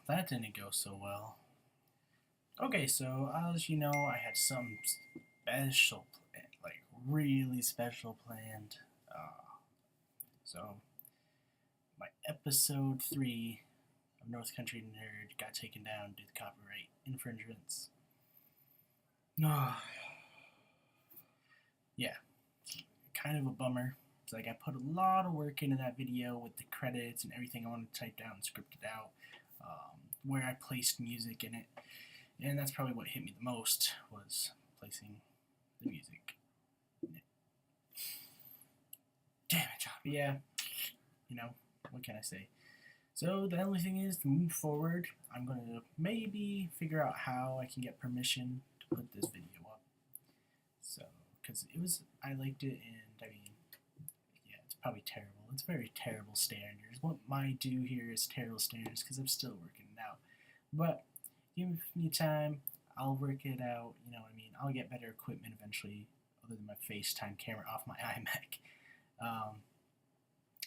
that didn't go so well. Okay, so as you know, I had some special, like really special planned. So my episode 3 of North Country Nerd got taken down due to copyright infringements. Yeah, kind of a bummer. It's like I put a lot of work into that video with the credits and everything I wanted to type down and script it out, where I placed music in it, and that's probably what hit me the most was placing the music in it. Damn it, John. But yeah, what can I say? So the only thing is, to move forward, I'm going to maybe figure out how I can get permission to put this video up. So, because I liked it, and I mean, yeah, it's probably terrible. It's very terrible standards. What might do here is terrible standards because I'm still working it out. But give me time, I'll work it out. You know what I mean? I'll get better equipment eventually, other than my FaceTime camera off my iMac.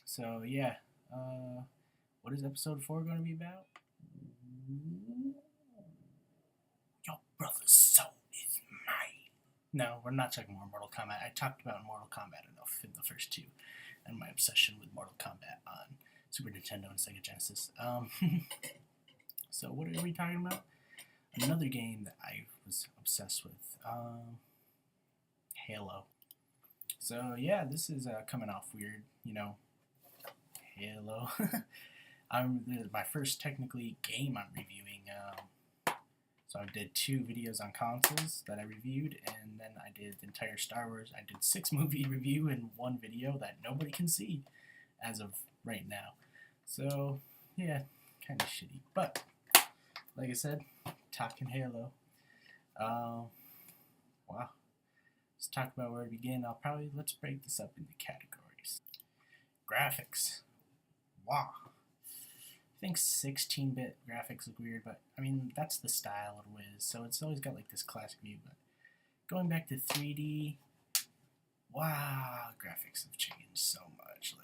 So yeah, what is episode 4 going to be about? Your brother's soul is mine. No, we're not talking more Mortal Kombat. I talked about Mortal Kombat enough in the first 2, and my obsession with Mortal Kombat on Super Nintendo and Sega Genesis. So what are we talking about? Another game that I was obsessed with, Halo. So yeah, this is coming off weird, Halo. This is my first technically game I'm reviewing. So I did 2 videos on consoles that I reviewed, and then I did the entire Star Wars. I did 6 movie review in one video that nobody can see as of right now. So yeah, kind of shitty. But like I said, talking Halo. Wow. Let's talk about where to begin. Let's break this up into categories. Graphics. Wow. I think 16-bit graphics look weird, but I mean, that's the style of Wiz, so it's always got like this classic view. But going back to 3D, wow, graphics have changed so much.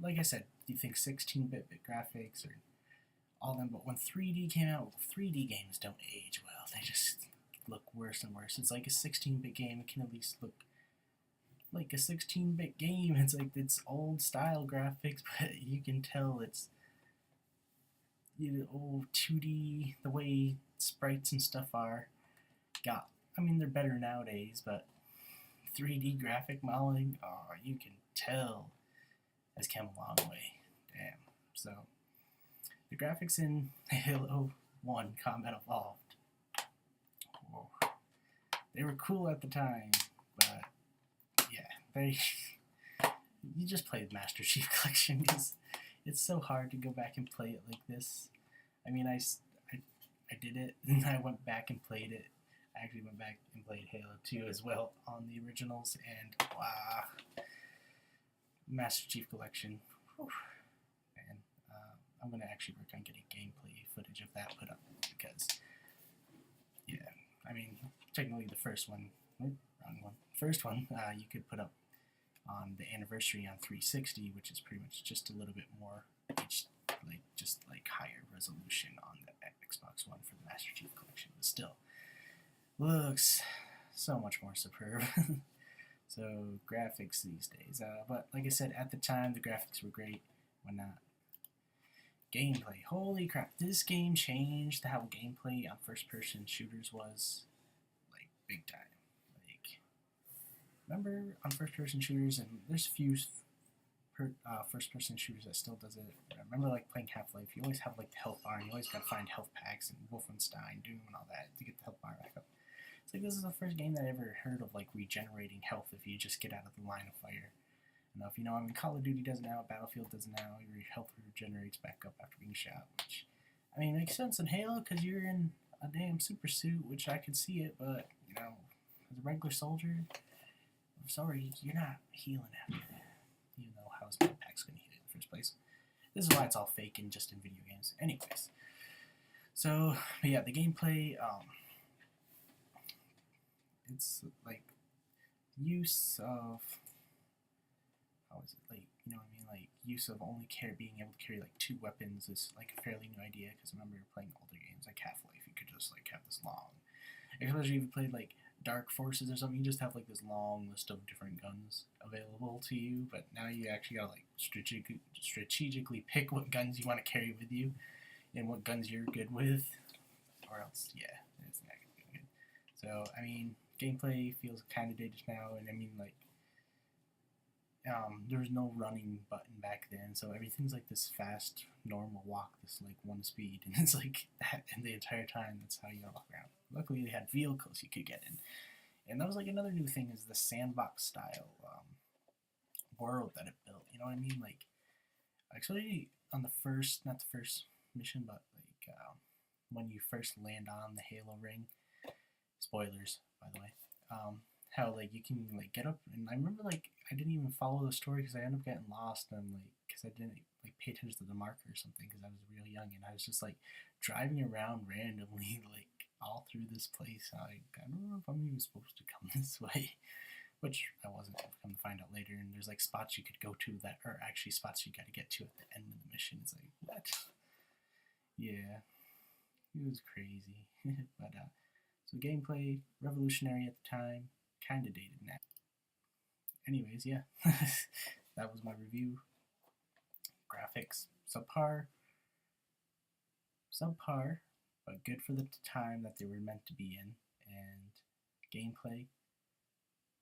Like I said, you think 16-bit graphics or all them, but when 3D came out, 3D games don't age well. They just look worse and worse. It's like a 16-bit game, it can at least look like a 16-bit game. It's like it's old style graphics, but you can tell it's old 2D, the way sprites and stuff are. They're better nowadays, but 3D graphic modeling, you can tell has come a long way. Damn. So the graphics in Halo 1 Combat Evolved, they were cool at the time, but yeah, you just play the Master Chief Collection because it's so hard to go back and play it like this. I mean, I did it, and I went back and played it. I actually went back and played Halo 2 as well on the originals, and wow, Master Chief Collection. Whew. And I'm going to actually work on getting gameplay footage of that put up, because, yeah, I mean, technically the first one, you could put up on the anniversary on 360, which is pretty much just a little bit more, just higher resolution on the Xbox One for the Master Chief Collection, but still looks so much more superb. So graphics these days, but like I said, at the time the graphics were great. When not, gameplay, holy crap, this game changed how gameplay on first-person shooters was, like, big time. Remember on first-person shooters, and there's few first-person shooters that still does it. I remember playing Half-Life. You always have the health bar, and you always gotta find health packs and Wolfenstein, Doom, and all that to get the health bar back up. It's like this is the first game that I ever heard of regenerating health if you just get out of the line of fire enough. Call of Duty does it now, Battlefield does it now. Your health regenerates back up after being shot, which makes sense in Halo because you're in a damn super suit, which I could see it, but as a regular soldier, I'm sorry, you're not healing after that. Even though how's med packs going to hit it in the first place? This is why it's all fake and just in video games. Anyways. So, but yeah, the gameplay, it's use of, how is it, use of only being able to carry like 2 weapons is like a fairly new idea, because I remember playing older games like Half-Life, you could just like have this long, especially if you played like Dark Forces or something, you just have like this long list of different guns available to you. But now you actually gotta like strategically pick what guns you want to carry with you and what guns you're good with, or else yeah, it's not gonna be good. So I mean, gameplay feels kind of dated now, and I mean like there was no running button back then, so everything's like this fast, normal walk, this like 1 speed, and it's like that, and the entire time that's how you gotta walk around. Luckily, they had vehicles you could get in, and that was like another new thing is the sandbox style world that it built. You know what I mean? Like actually on the first, not the first mission, but like when you first land on the Halo ring. Spoilers, by the way. How like you can like get up, and I remember like I didn't even follow the story because I ended up getting lost, and like because I didn't like pay attention to the marker or something because I was real young, and I was just like driving around randomly like all through this place. I don't know if I'm even supposed to come this way, which I wasn't. I've come to find out later. And there's like spots you could go to that are actually spots you got to get to at the end of the mission. It's like what? Yeah, it was crazy, but so gameplay revolutionary at the time, kind of dated now. Anyways, yeah, that was my review. Graphics subpar, but good for the time that they were meant to be in, and gameplay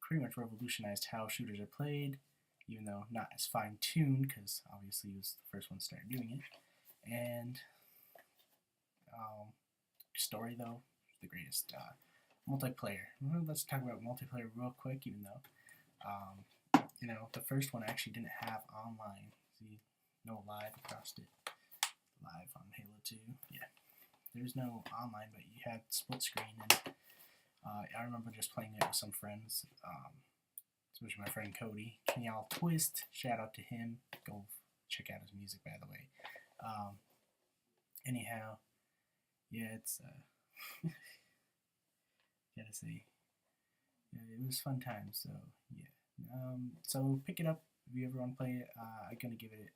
pretty much revolutionized how shooters are played, even though not as fine-tuned, because obviously he was the first one to start doing it. And story, though, the greatest. Multiplayer. Well, let's talk about multiplayer real quick, even though, you know, the first one actually didn't have online. See, no live across it. Live on Halo 2. Yeah. There's no online, but you had split screen, and I remember just playing it with some friends, especially my friend Cody. Can y'all twist? Shout out to him. Go check out his music, by the way. Anyhow, yeah, it's gotta say, yeah, it was fun time. So yeah, so pick it up if you ever want to play it. I'm gonna give it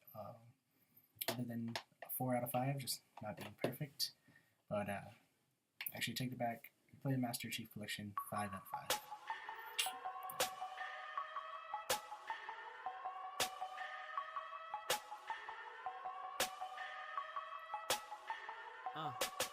other than a 4 out of 5, just not being perfect. But actually, take it back. Play the Master Chief Collection, 5 out of 5.